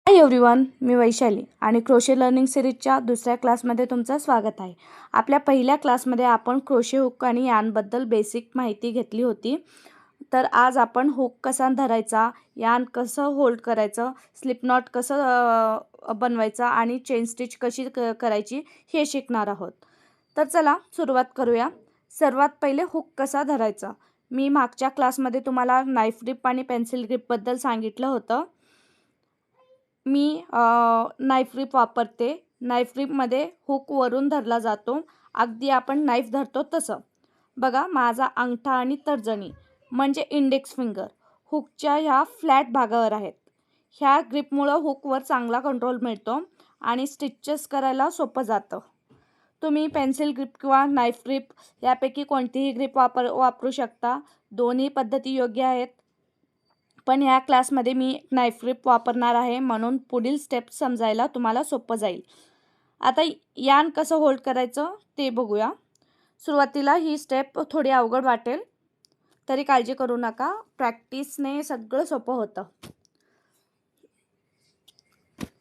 Hi everyone, मी वैशाली आणि crochet learning सिरीजच्या दुसऱ्या क्लासमध्ये तुमचं स्वागत आहे. आपल्या पहिल्या क्लासमध्ये आपण क्रोशे हुक आणि यानबद्दल बेसिक माहिती घेतली होती. तर आज आपण हुक कसा धरायचा, यान कसं होल्ड करायचं, स्लिप नॉट कसं बनवायचा आणि चेन स्टिच कशी करायची हे शिकणार आहोत. तर चला सुरुवात करूया. सर्वात पहिले हुक कसा धरायचा. मी मागच्या क्लासमध्ये तुम्हाला नाईफ ग्रिप आणि पेन्सिल ग्रिपबद्दल सांगितलं होतं. मी नाईफ ग्रिप वापरते. नाईफ ग्रिपमध्ये हुक वरून धरला जातो, अगदी आपण नाईफ धरतो तसं. बघा, माझा अंगठा आणि तर्जनी म्हणजे इंडेक्स फिंगर हुकच्या ह्या फ्लॅट भागावर आहेत. ह्या ग्रिपमुळं हुकवर चांगला कंट्रोल मिळतो आणि स्टिचेस करायला सोपं जातं. तुम्ही पेन्सिल ग्रिप किंवा नाईफ ग्रिप यापैकी कोणतीही ग्रिप वापरू शकता. दोन्ही पद्धती योग्य आहेत. पण ह्या क्लासमध्ये मी नाईफ ग्रिप वापरणार आहे, म्हणून पुढील स्टेप समजायला तुम्हाला सोपं जाईल. आता यान कसं होल्ड करायचं ते बघूया. सुरुवातीला ही स्टेप थोडी अवघड वाटेल, तरी काळजी करू नका. प्रॅक्टिसने सगळं सोपं होतं.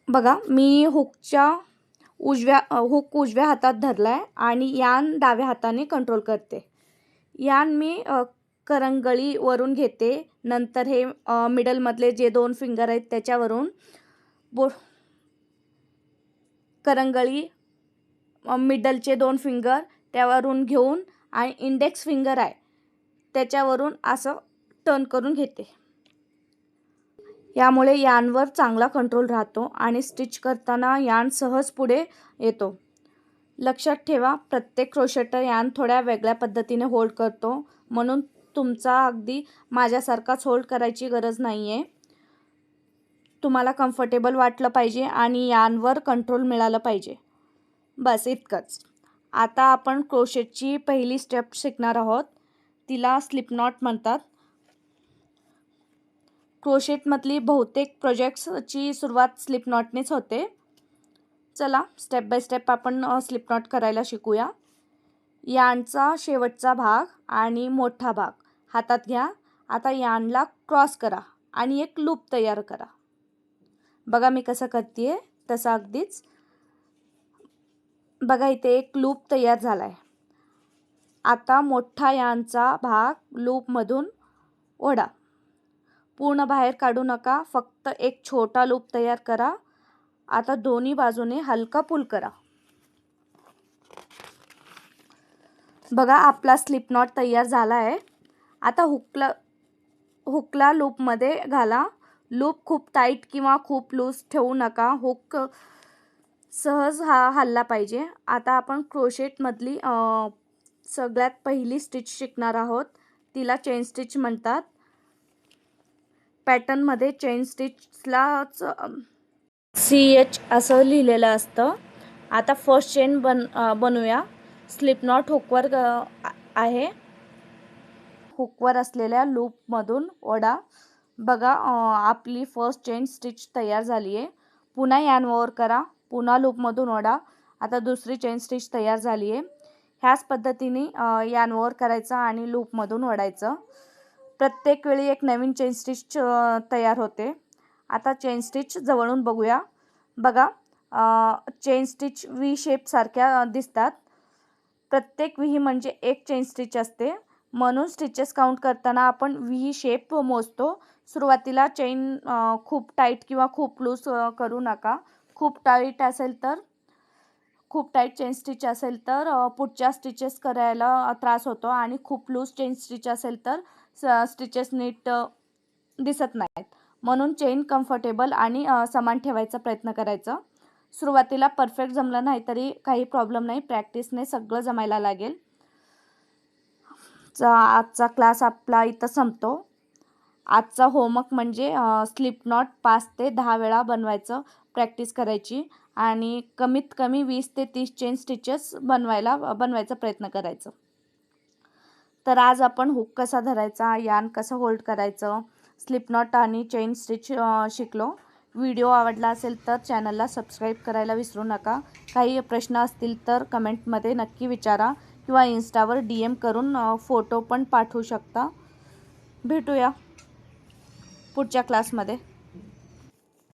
बघा, मी हुक उजव्या हातात धरला आहे आणि यान डाव्या हाताने कंट्रोल करते. यान मी करंगळीवरून घेते. नंतर हे मिडलमधले जे 2 फिंगर आहेत त्याच्यावरून करंगळी मिडलचे 2 फिंगर त्यावरून घेऊन आणि इंडेक्स फिंगर आहे त्याच्यावरून असं टर्न करून घेते. यामुळे यानवर चांगला कंट्रोल राहतो आणि स्टिच करताना यान सहज पुढे येतो. लक्षात ठेवा, प्रत्येक क्रोशेटर यान थोड्या वेगळ्या पद्धतीने होल्ड करतो, म्हणून तुमचा अगदी माझ्यासारखाच होल्ड करायची गरज नाही आहे. तुम्हाला कम्फर्टेबल वाटलं पाहिजे आणि यानवर कंट्रोल मिळालं पाहिजे. बस इतकंच. आता आपण क्रोशेटची पहिली स्टेप शिकणार आहोत. तिला स्लिप नॉट म्हणतात. क्रोशेटमधली बहुतेक प्रोजेक्ट्सची सुरुवात स्लिप नॉटनेच होते. चला स्टेप बाय स्टेप आपण स्लिप नॉट करायला शिकूया. यानचा शेवटचा भाग आणि मोठा भाग हातात घ्या. आता यानला क्रॉस करा आणि एक लूप तयार करा. बघा मी कसं करते तसं अगदीच. बघा, इथे एक लूप तयार झाला आहे. आता मोठा यानचा भाग लूपमधून ओढा. पूर्ण बाहेर काढू नका, फक्त एक छोटा लूप तयार करा. आता दोन्ही बाजूने हलका पुल करा. बघा, आपला स्लिप नॉट तयार झाला आहे. आता हुकला लूपमध्ये घाला. लूप खूप टाईट किंवा खूप लूज ठेवू नका. हुक सहज हलला पाहिजे. आता आपण क्रोशेटमधली सगळ्यात पहिली स्टिच शिकणार आहोत. तिला चेन स्टिच म्हणतात. पॅटर्नमध्ये चेन स्टिचलाच CH असं लिहिलेलं असतं. आता फर्स्ट चेन बनवूया. स्लिप नॉट हुकवर आहे. हुकवर असलेल्या लूपमधून ओढा. बघा, आपली फर्स्ट चेन स्टिच तयार झाली आहे. पुन्हा यानवर करा. पुन्हा लूपमधून ओढा. आता दुसरी चेन स्टिच तयार झाली आहे. ह्याच पद्धतीने यानवर करायचं आणि लूपमधून ओढायचं. प्रत्येक वेळी एक नवीन चेन स्टिच तयार होते. आता चेन स्टिच जवळून बघूया. बघा, चेन स्टिच V शेप सारख्या दिसतात. प्रत्येक V म्हणजे एक चेन स्टिच असते, म्हणून स्टिचेस काउंट करताना आपण V शेप मोजतो. सुरुवातीला चेन खूप टाईट किंवा खूप लूज करू नका. खूप टाईट चेन स्टिच असेल तर पुढच्या स्टिचेस करायला त्रास होतो आणि खूप लूज चेन स्टिच असेल तर स्टिचेस नीट दिसत नाहीत. म्हणून चेन कम्फर्टेबल आणि समान ठेवायचा प्रयत्न करायचा. सुरुवातीला परफेक्ट जमलं नाही तरी काही प्रॉब्लेम नाही. प्रॅक्टिसने सगळं जमायला लागेल. आजचा क्लास आपला इथं संपतो. आजचा होमवर्क म्हणजे स्लिप नॉट 5 ते 10 वेळा बनवायचं प्रॅक्टिस करायची आणि कमीत कमी 20 ते 30 चेन स्टिचेस बनवायचा प्रयत्न करायचं. तर आज आपण हुक कसा धरायचा, यान कसं होल्ड करायचं, स्लिप नॉट आणि चेन स्टिच शिकलो. व्हिडिओ आवडला असेल तर चॅनलला सबस्क्राईब करायला विसरू नका. काही प्रश्न असतील तर कमेंटमध्ये नक्की विचारा किंवा इन्स्टावर DM करून फोटो पण पाठवू शकता. भेटूया पुढच्या क्लासमध्ये.